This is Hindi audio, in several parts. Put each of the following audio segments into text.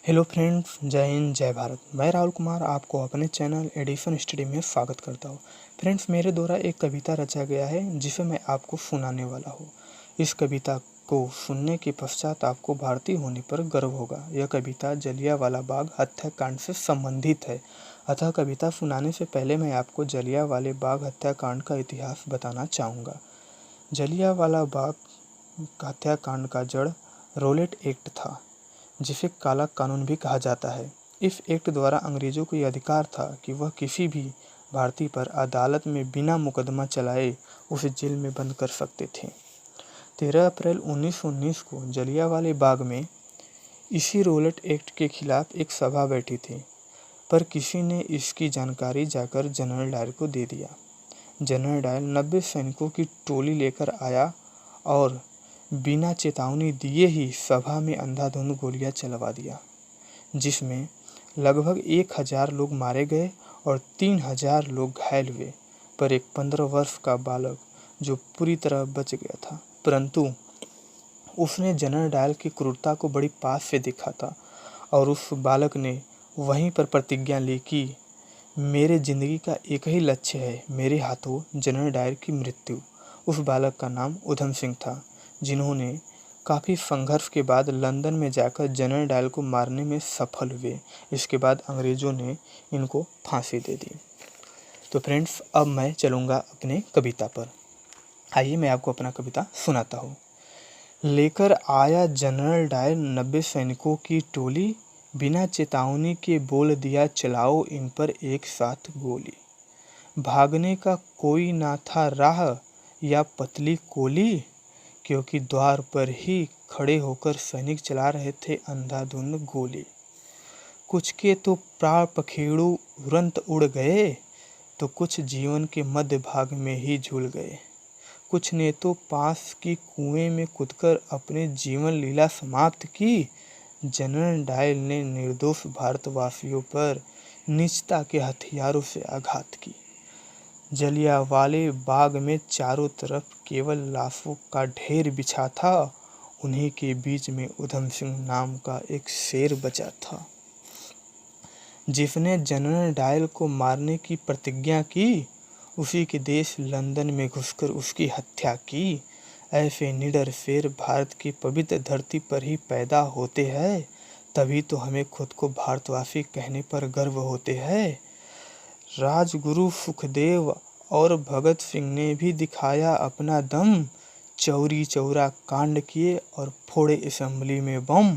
हेलो फ्रेंड्स, जय हिंद जय भारत। मैं राहुल कुमार आपको अपने चैनल एडिशन स्टडी में स्वागत करता हूँ। फ्रेंड्स, मेरे द्वारा एक कविता रचा गया है जिसे मैं आपको सुनाने वाला हूँ। इस कविता को सुनने के पश्चात आपको भारतीय होने पर गर्व होगा। यह कविता जलियांवाला बाग हत्याकांड से संबंधित है। अतः कविता सुनाने से पहले मैं आपको जलियांवाला बाग हत्याकांड का इतिहास बताना चाहूँगा। जलियांवाला बाग हत्याकांड का जड़ रॉलेट एक्ट था, जिसे काला कानून भी कहा जाता है। इस एक्ट द्वारा अंग्रेजों को यह अधिकार था कि वह किसी भी भारतीय पर अदालत में बिना मुकदमा चलाए उसे जेल में बंद कर सकते थे। 13 अप्रैल 1919 को जलियांवाला बाग में इसी रॉलेट एक्ट के खिलाफ एक सभा बैठी थी, पर किसी ने इसकी जानकारी जाकर जनरल डायर को दे दिया। जनरल डायर 90 सैनिकों की टोली लेकर आया और बिना चेतावनी दिए ही सभा में अंधाधुंध गोलियां चलवा दिया, जिसमें लगभग 1000 लोग मारे गए और 3000 लोग घायल हुए। पर एक 15 वर्ष का बालक जो पूरी तरह बच गया था, परंतु उसने जनरल डायर की क्रूरता को बड़ी पास से देखा था और उस बालक ने वहीं पर प्रतिज्ञा ली कि मेरे जिंदगी का एक ही लक्ष्य है, मेरे हाथों जनरल डायर की मृत्यु। उस बालक का नाम उधम सिंह था, जिन्होंने काफ़ी संघर्ष के बाद लंदन में जाकर जनरल डायर को मारने में सफल हुए। इसके बाद अंग्रेज़ों ने इनको फांसी दे दी। तो फ्रेंड्स, अब मैं चलूँगा अपने कविता पर। आइए मैं आपको अपना कविता सुनाता हूँ। लेकर आया जनरल डायर 90 सैनिकों की टोली, बिना चेतावनी के बोल दिया चलाओ इन पर एक साथ गोली। भागने का कोई ना था राह या पतली कोली, क्योंकि द्वार पर ही खड़े होकर सैनिक चला रहे थे अंधाधुंध गोली। कुछ के तो प्राण पखेरु उड़ंत उड़ गए, तो कुछ जीवन के मध्य भाग में ही झूल गए। कुछ ने तो पास की कुएं में कूदकर अपने जीवन लीला समाप्त की। जनरल डायर ने निर्दोष भारतवासियों पर नीचता के हथियारों से आघात की। जलियांवाले बाग में चारों तरफ केवल लाशों का ढेर बिछा था। उन्हीं के बीच में उधम सिंह नाम का एक शेर बचा था, जिसने जनरल डायर को मारने की प्रतिज्ञा की। उसी के देश लंदन में घुसकर उसकी हत्या की। ऐसे निडर शेर भारत की पवित्र धरती पर ही पैदा होते हैं, तभी तो हमें खुद को भारतवासी कहने पर गर्व होते हैं। राजगुरु सुखदेव और भगत सिंह ने भी दिखाया अपना दम। चौरी चौरा कांड किए और फोड़े असेंबली में बम।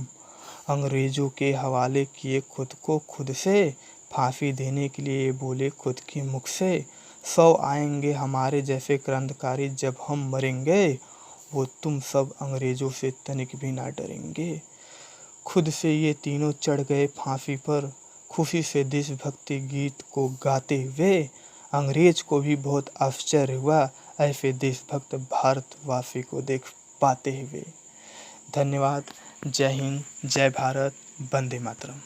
अंग्रेजों के हवाले किए खुद को खुद से, फांसी देने के लिए बोले खुद के मुख से। 100 आएंगे हमारे जैसे क्रांतिकारी, जब हम मरेंगे वो तुम सब अंग्रेजों से तनिक भी ना डरेंगे। खुद से ये तीनों चढ़ गए फांसी पर, खुशी से देशभक्ति गीत को गाते हुए। अंग्रेज को भी बहुत आश्चर्य हुआ ऐसे देशभक्त भारतवासी को देख पाते हुए। धन्यवाद। जय हिंद जय भारत। वंदे मातरम।